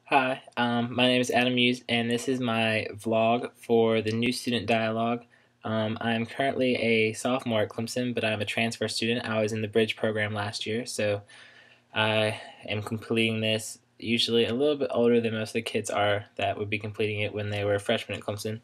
Hi, my name is Adam Hughes, and this is my vlog for the New Student Dialogue. I'm currently a sophomore at Clemson, but I'm a transfer student. I was in the Bridge program last year, so I am completing this usually a little bit older than most of the kids are that would be completing it when they were freshmen at Clemson.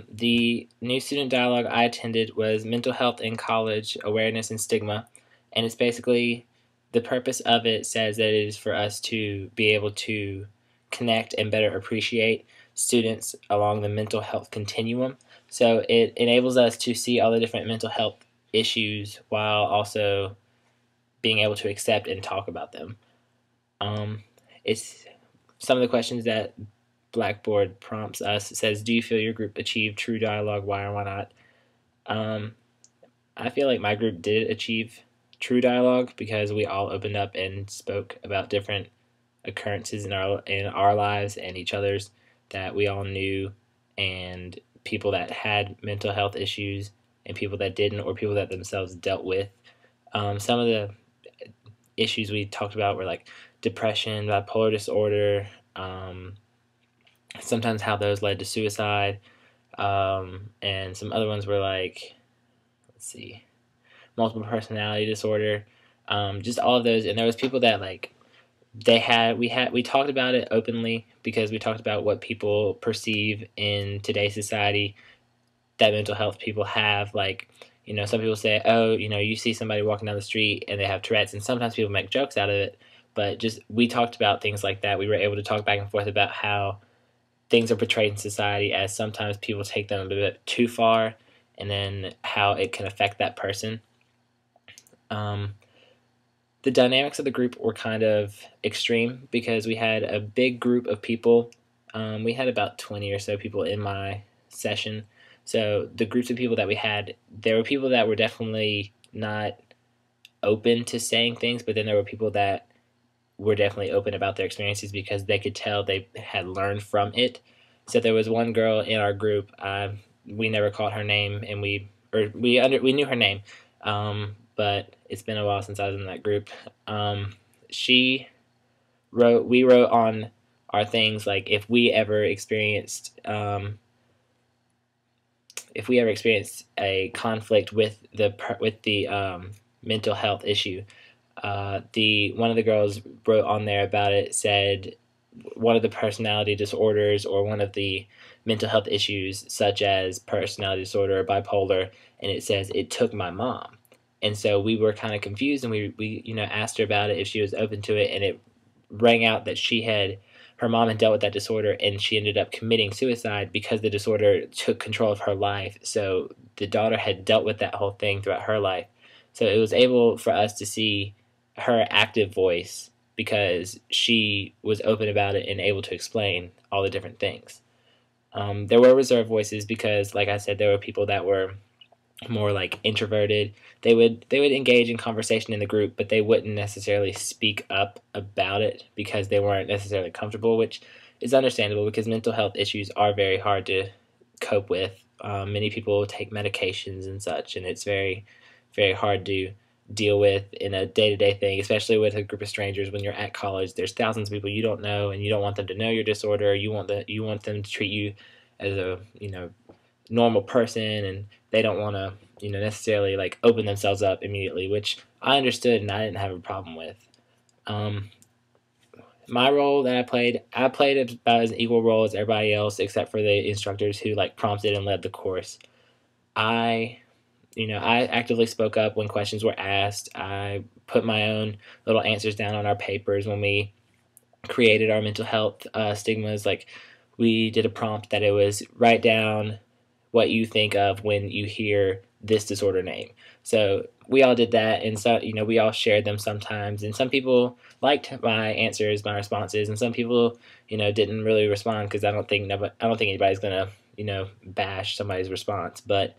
The New Student Dialogue I attended was Mental Health in College, Awareness and Stigma, and it's basically the purpose of it says that it is for us to be able to connect and better appreciate students along the mental health continuum. So it enables us to see all the different mental health issues while also being able to accept and talk about them. Um, it's some of the questions that Blackboard prompts us. It says, "Do you feel your group achieved true dialogue? Why or why not?" Um, I feel like my group did achieve true dialogue because we all opened up and spoke about different occurrences in our lives and each other's that we all knew, and people that had mental health issues and people that didn't, or people that themselves dealt with. Some of the issues we talked about were like depression, bipolar disorder, sometimes how those led to suicide, and some other ones were like, let's see, multiple personality disorder, just all of those. And there was people that like we talked about it openly because we talked about what people perceive in today's society that mental health people have. Like, some people say, oh, you see somebody walking down the street and they have Tourette's, and sometimes people make jokes out of it. But just we talked about things like that. We were able to talk back and forth about how things are portrayed in society as sometimes people take them a bit too far, and then how it can affect that person. Um, the dynamics of the group were kind of extreme because we had a big group of people. We had about 20 or so people in my session. So the groups of people that we had, there were people that were definitely not open to saying things, but then there were people that were definitely open about their experiences because they could tell they had learned from it. So there was one girl in our group. We never called her name, and we knew her name, but it's been a while since I was in that group. She wrote. We wrote on our things like if we ever experienced a conflict with the mental health issue. The one of the girls wrote on there about it, said one of the personality disorders or one of the mental health issues, such as personality disorder or bipolar, and it says it took my mom. And so we were kind of confused, and we asked her about it if she was open to it, and it rang out that her mom had dealt with that disorder, and she ended up committing suicide because the disorder took control of her life. So the daughter had dealt with that whole thing throughout her life. So it was able for us to see her active voice because she was open about it and able to explain all the different things. There were reserved voices because, like I said, there were people that were more like introverted. They would engage in conversation in the group, but they wouldn't necessarily speak up about it because they weren't necessarily comfortable, which is understandable because mental health issues are very hard to cope with. Many people take medications and such, and it's very, very hard to deal with in a day-to-day thing, especially with a group of strangers when you're at college. There's thousands of people you don't know, and you don't want them to know your disorder. You want them to treat you as a normal person, and they don't want to necessarily like open themselves up immediately, which I understood and I didn't have a problem with. um, my role that I played about as an equal role as everybody else except for the instructors who like prompted and led the course. I you know i actively spoke up when questions were asked. I put my own little answers down on our papers when we created our mental health stigmas. Like, we did a prompt that it was write down what you think of when you hear this disorder name. So we all did that, and so we all shared them sometimes. And some people liked my answers, my responses, and some people didn't really respond because I don't think anybody's gonna bash somebody's response. But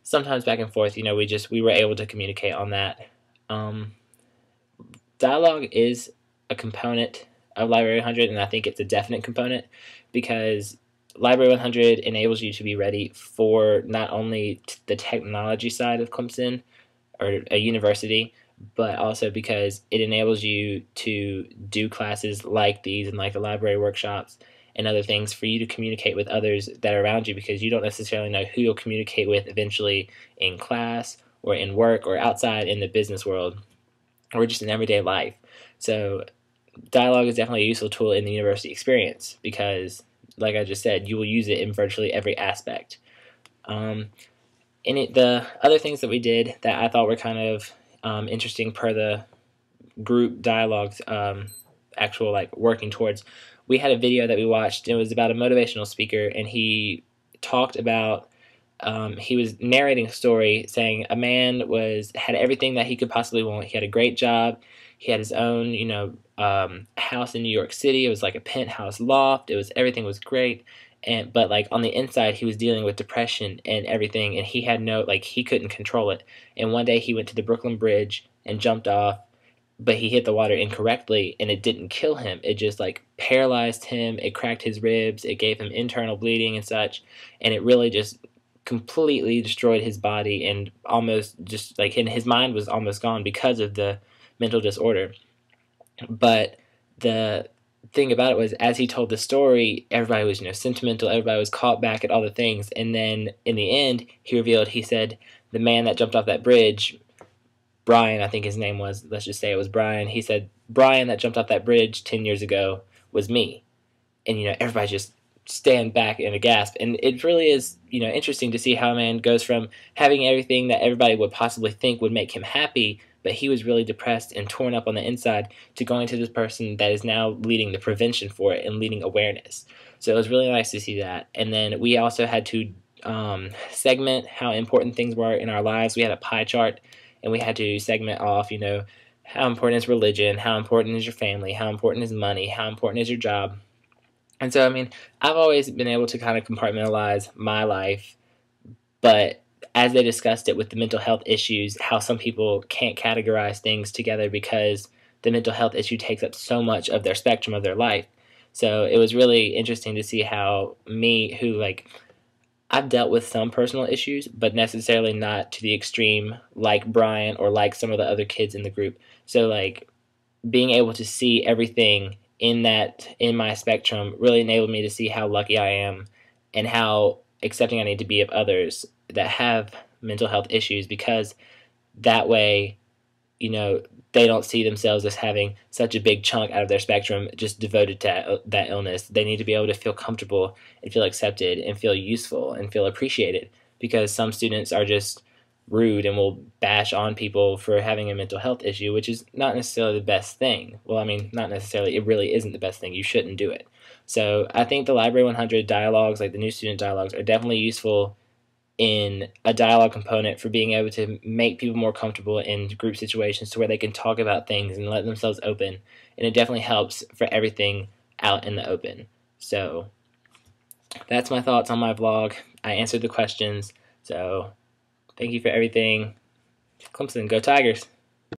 sometimes back and forth, we were able to communicate on that. Um, Dialogue is a component of Library 100, and I think it's a definite component because Library 100 enables you to be ready for not only the technology side of Clemson or a university, but also because it enables you to do classes like these and like the library workshops and other things for you to communicate with others that are around you, because you don't necessarily know who you'll communicate with eventually in class or in work or outside in the business world or just in everyday life. So dialogue is definitely a useful tool in the university experience because, like I just said, you will use it in virtually every aspect. Um, the other things that we did that I thought were kind of interesting per the group dialogues, actual like working towards. We had a video that we watched. It was about a motivational speaker, and he talked about. He was narrating a story saying a man had everything that he could possibly want. He had a great job. He had his own, house in New York City. It was like a penthouse loft. Everything was great, but like on the inside, he was dealing with depression and everything, and he had he couldn't control it. And one day he went to the Brooklyn Bridge and jumped off, but he hit the water incorrectly and it didn't kill him. It just like paralyzed him. It cracked his ribs. It gave him internal bleeding and such. And it really just completely destroyed his body, and almost just like his mind was almost gone because of the mental disorder. But the thing about it was, as he told the story, everybody was sentimental. Everybody was caught back at all the things. And then in the end, he said, the man that jumped off that bridge, Brian, I think his name was, let's just say it was Brian. He said, Brian that jumped off that bridge 10 years ago was me. And, everybody just stand back in a gasp. And it really is, interesting to see how a man goes from having everything that everybody would possibly think would make him happy, but he was really depressed and torn up on the inside, to going to this person that is now leading the prevention for it and leading awareness. So it was really nice to see that. And then we also had to segment how important things were in our lives. We had a pie chart, and we had to segment off, how important is religion, how important is your family, how important is money, how important is your job. And so, I mean, I've always been able to kind of compartmentalize my life, but as they discussed it with the mental health issues, how some people can't categorize things together because the mental health issue takes up so much of their spectrum of their life. So it was really interesting to see how me, who I've dealt with some personal issues, but necessarily not to the extreme like Brian or like some of the other kids in the group. So being able to see everything in my spectrum really enabled me to see how lucky I am and how accepting I need to be of others that have mental health issues, because that way, they don't see themselves as having such a big chunk out of their spectrum just devoted to that illness. They need to be able to feel comfortable and feel accepted and feel useful and feel appreciated, because some students are just rude and will bash on people for having a mental health issue, which is not necessarily the best thing. Well, I mean, not necessarily. It really isn't the best thing. You shouldn't do it. So I think the Library 100 dialogues, like the new student dialogues, are definitely useful in a dialogue component for being able to make people more comfortable in group situations to where they can talk about things and let themselves open. And it definitely helps for everything out in the open. So that's my thoughts on my vlog. I answered the questions. So thank you for everything. Clemson, go Tigers!